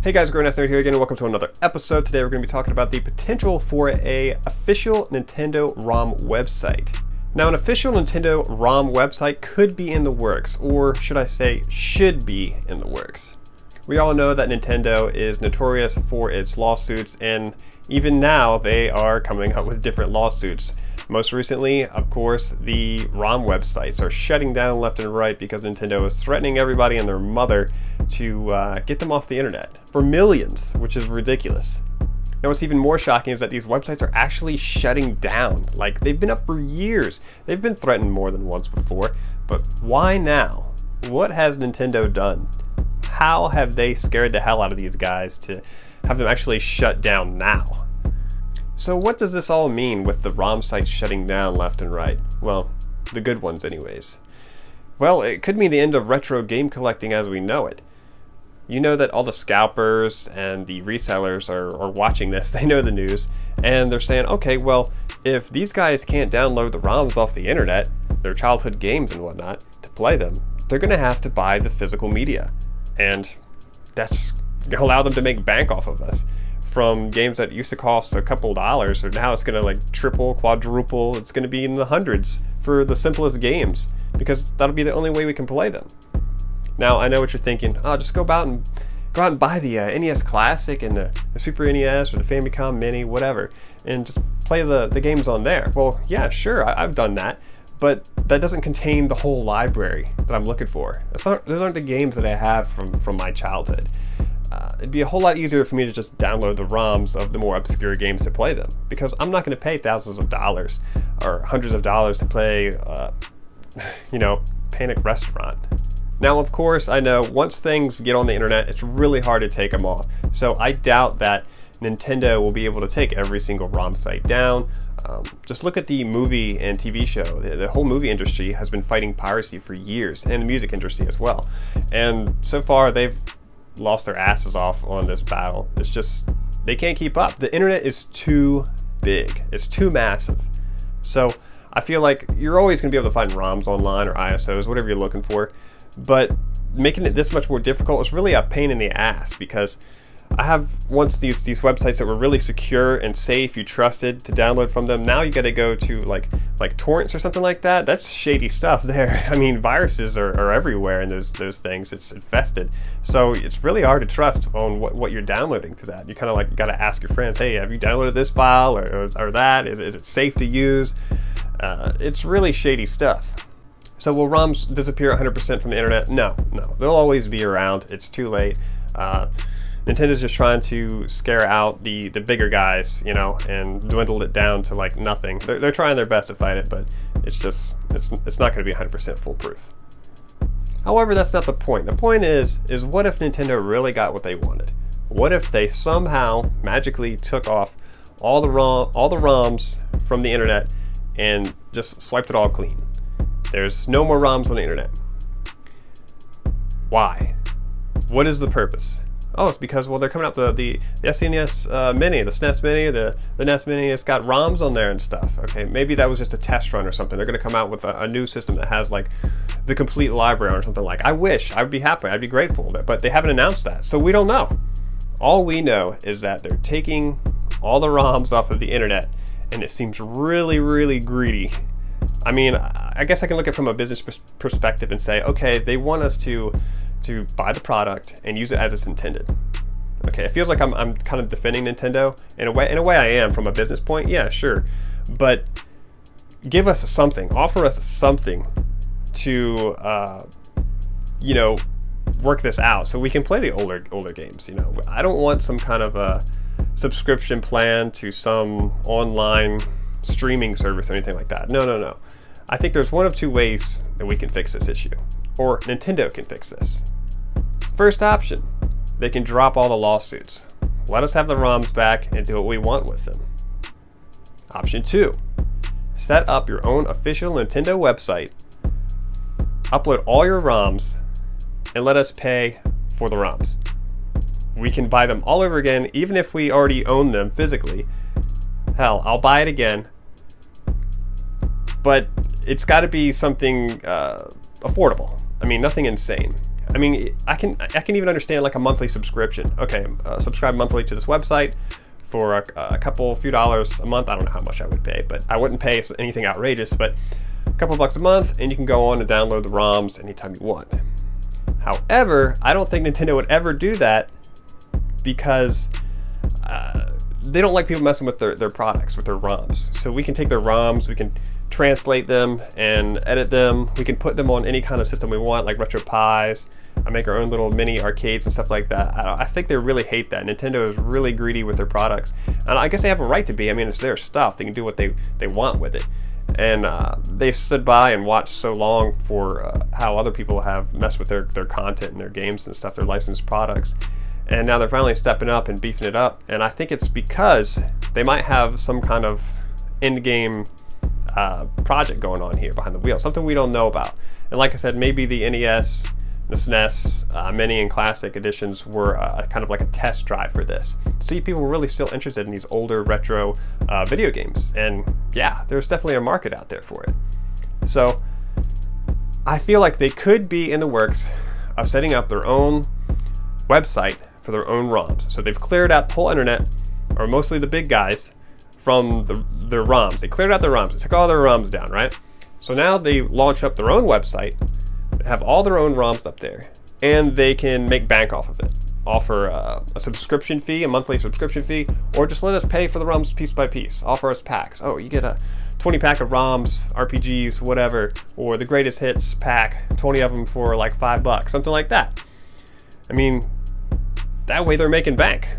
Hey guys, GrownAssNerd here again, and welcome to another episode. Today we're going to be talking about the potential for a official Nintendo ROM website. Now, an official Nintendo ROM website could be in the works, or should I say, should be in the works. We all know that Nintendo is notorious for its lawsuits, and even now they are coming up with different lawsuits. Most recently, of course, the ROM websites are shutting down left and right because Nintendo is threatening everybody and their mother to get them off the internet for millions, which is ridiculous. Now, what's even more shocking is that these websites are actually shutting down. Like, they've been up for years. They've been threatened more than once before, but why now? What has Nintendo done? How have they scared the hell out of these guys to have them actually shut down now? So what does this all mean with the ROM sites shutting down left and right? Well, the good ones anyways. Well, it could mean the end of retro game collecting as we know it. You know that all the scalpers and the resellers are watching this, they know the news, and they're saying, okay, well, if these guys can't download the ROMs off the internet, their childhood games and whatnot, to play them, they're gonna have to buy the physical media. And that's gonna allow them to make bank off of us. From games that used to cost a couple dollars, or now it's gonna like triple, quadruple, it's gonna be in the hundreds for the simplest games, because that'll be the only way we can play them. Now, I know what you're thinking, oh, just go out and buy the NES Classic and the Super NES or the Famicom Mini, whatever, and just play the games on there. Well, yeah, sure, I've done that, but that doesn't contain the whole library that I'm looking for. Those aren't the games that I have from my childhood. It'd be a whole lot easier for me to just download the ROMs of the more obscure games to play them, because I'm not going to pay thousands of dollars or hundreds of dollars to play, you know, Panic Restaurant. Now, of course, I know once things get on the internet, it's really hard to take them off. So I doubt that Nintendo will be able to take every single ROM site down. Just look at the movie and TV show. The whole movie industry has been fighting piracy for years, and the music industry as well. And so far, they've lost their asses off on this battle. It's just, they can't keep up. The internet is too big. It's too massive. So I feel like you're always going to be able to find ROMs online or ISOs, whatever you're looking for. But making it this much more difficult is really a pain in the ass, because I have once these websites that were really secure and safe, you trusted to download from them. Now you got to go to like torrents or something like that. That's shady stuff there. I mean, viruses are everywhere in those things. It's infested. So it's really hard to trust on what you're downloading to that. You kind of like got to ask your friends, hey, have you downloaded this file or that? Is it safe to use? It's really shady stuff. So will ROMs disappear 100% from the internet? No. They'll always be around. It's too late. Nintendo's just trying to scare out the bigger guys, you know, and dwindle it down to like nothing. They're trying their best to fight it, but it's not going to be 100% foolproof. However, that's not the point. The point is what if Nintendo really got what they wanted? What if they somehow magically took off all the ROMs from the internet and just swiped it all clean? There's no more ROMs on the internet. Why? What is the purpose? Oh, it's because, well, they're coming out the SNES Mini, the SNES Mini, the NES Mini, it's got ROMs on there and stuff. Okay, maybe that was just a test run or something. They're going to come out with a new system that has like the complete library or something like. I wish, I'd be happy, I'd be grateful, but they haven't announced that, so we don't know. All we know is that they're taking all the ROMs off of the internet, and it seems really, really greedy. I mean, I guess I can look at it from a business perspective and say, okay, they want us to buy the product and use it as it's intended. Okay, it feels like I'm kind of defending Nintendo in a way I am from a business point. Yeah, sure, but give us something, offer us something to you know, work this out so we can play the older games. You know, I don't want some kind of a subscription plan to some online streaming service or anything like that. No. I think there's one of two ways that we can fix this issue, or Nintendo can fix this. First option, they can drop all the lawsuits. Let us have the ROMs back and do what we want with them. Option 2, set up your own official Nintendo website, upload all your ROMs, and let us pay for the ROMs. We can buy them all over again, even if we already own them physically. Hell, I'll buy it again, but it's got to be something affordable. I mean, nothing insane. I mean, I can even understand like a monthly subscription. Okay, subscribe monthly to this website for a few dollars a month. I don't know how much I would pay, but I wouldn't pay anything outrageous, but a couple bucks a month, and you can go on and download the ROMs anytime you want. However, I don't think Nintendo would ever do that because they don't like people messing with their products, with their ROMs. So we can take their ROMs, we can translate them and edit them. We can put them on any kind of system we want, like RetroPies. I make our own little mini arcades and stuff like that. I think they really hate that. Nintendo is really greedy with their products. And I guess they have a right to be. I mean, it's their stuff. They can do what they want with it. And they stood by and watched so long for how other people have messed with their content and their games and stuff, their licensed products. And now they're finally stepping up and beefing it up. And I think it's because they might have some kind of end-game project going on here behind the wheel, something we don't know about. And like I said, maybe the NES, the SNES, Mini and Classic editions were kind of like a test drive for this. To see people were really still interested in these older retro video games. And yeah, there's definitely a market out there for it. So I feel like they could be in the works of setting up their own website for their own ROMs. So they've cleared out the whole internet, or mostly the big guys, from their ROMs. They cleared out their ROMs. They took all their ROMs down, right? So now they launch up their own website, have all their own ROMs up there, and they can make bank off of it. Offer a subscription fee, a monthly subscription fee, or just let us pay for the ROMs piece by piece. Offer us packs. Oh, you get a 20 pack of ROMs, RPGs, whatever, or the greatest hits pack, 20 of them for like $5, something like that. I mean, that way they're making bank.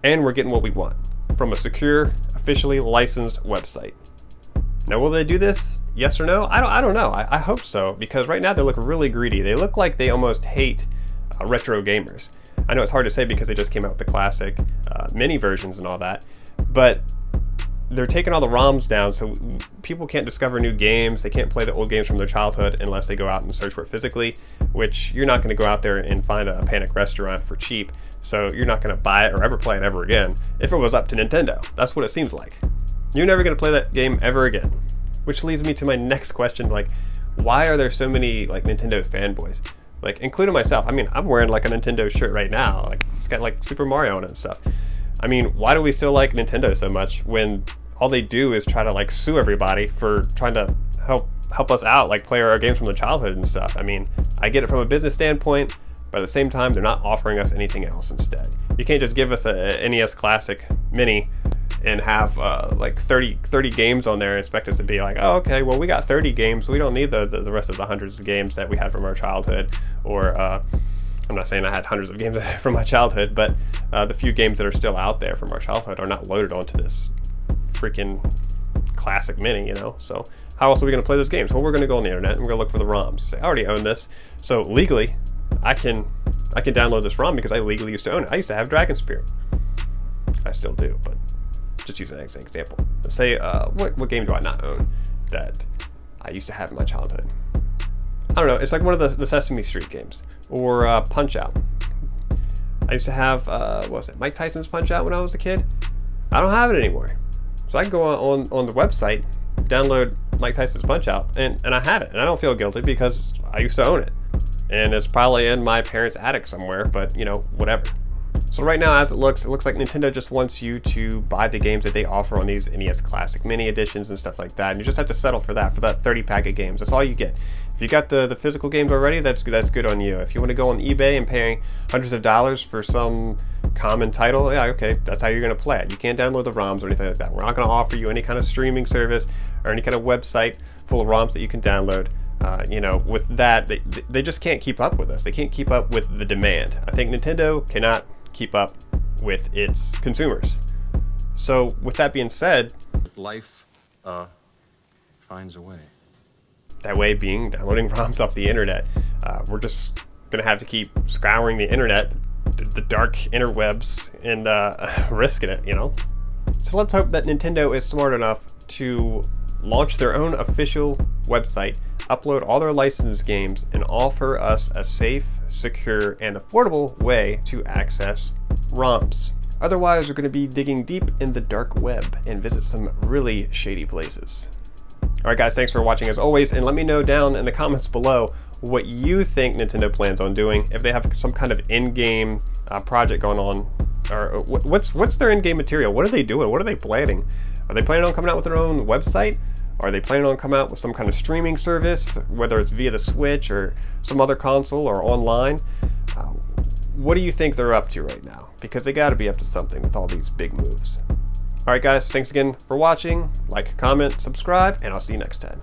And we're getting what we want from a secure, officially licensed website. Now, will they do this? Yes or no? I don't know. I hope so, because right now they look really greedy. They look like they almost hate retro gamers. I know it's hard to say because they just came out with the classic mini versions and all that, but they're taking all the ROMs down, so people can't discover new games. They can't play the old games from their childhood unless they go out and search for it physically, which you're not going to go out there and find a Panic restaurant for cheap, so you're not going to buy it or ever play it ever again if it was up to Nintendo. That's what it seems like. You're never going to play that game ever again. Which leads me to my next question, like, why are there so many like Nintendo fanboys? Like, including myself. I mean, I'm wearing like a Nintendo shirt right now. Like, it's got like Super Mario on it and stuff. I mean, why do we still like Nintendo so much when all they do is try to like sue everybody for trying to help us out, like play our games from their childhood and stuff? I mean, I get it from a business standpoint, but at the same time, they're not offering us anything else instead. You can't just give us a NES Classic Mini and have like 30 games on there and expect us to be like, oh, okay, well, we got 30 games. We don't need the rest of the hundreds of games that we had from our childhood. Or I'm not saying I had hundreds of games from my childhood, but the few games that are still out there from our childhood are not loaded onto this freaking Classic Mini, you know? So how else are we going to play those games? Well, we're going to go on the internet and we're going to look for the ROMs. Say, I already own this, so legally I can download this ROM because I legally used to own it. I used to have Dragon Spirit. I still do, but just use an example. Let's say, what game do I not own that I used to have in my childhood? I don't know. It's like one of the Sesame Street games, or Punch-Out. I used to have, what was it, Mike Tyson's Punch-Out when I was a kid. I don't have it anymore. So I can go on the website, download Mike Tyson's Punch-Out, and I have it. And I don't feel guilty because I used to own it. And it's probably in my parents' attic somewhere, but, you know, whatever. So right now, as it looks like Nintendo just wants you to buy the games that they offer on these NES Classic Mini editions and stuff like that, and you just have to settle for that 30-pack of games. That's all you get. If you got the physical games already, that's good on you. If you want to go on eBay and pay hundreds of dollars for some common title, yeah, okay, that's how you're going to play it. You can't download the ROMs or anything like that. We're not going to offer you any kind of streaming service or any kind of website full of ROMs that you can download. You know, with that, they just can't keep up with us. They can't keep up with the demand. I think Nintendo cannot keep up with its consumers. So with that being said, life finds a way. That way being downloading ROMs off the internet. We're just gonna have to keep scouring the internet, the dark interwebs, and risking it, you know? So let's hope that Nintendo is smart enough to launch their own official website, upload all their licensed games, and offer us a safe, secure, and affordable way to access ROMs. Otherwise, we're going to be digging deep in the dark web and visit some really shady places. Alright guys, thanks for watching as always, and let me know down in the comments below what you think Nintendo plans on doing, if they have some kind of in-game project going on, or what's their in-game material? What are they doing? What are they planning? Are they planning on coming out with their own website? Are they planning on coming out with some kind of streaming service, whether it's via the Switch or some other console or online? What do you think they're up to right now? Because they got to be up to something with all these big moves. All right, guys, thanks again for watching. Like, comment, subscribe, and I'll see you next time.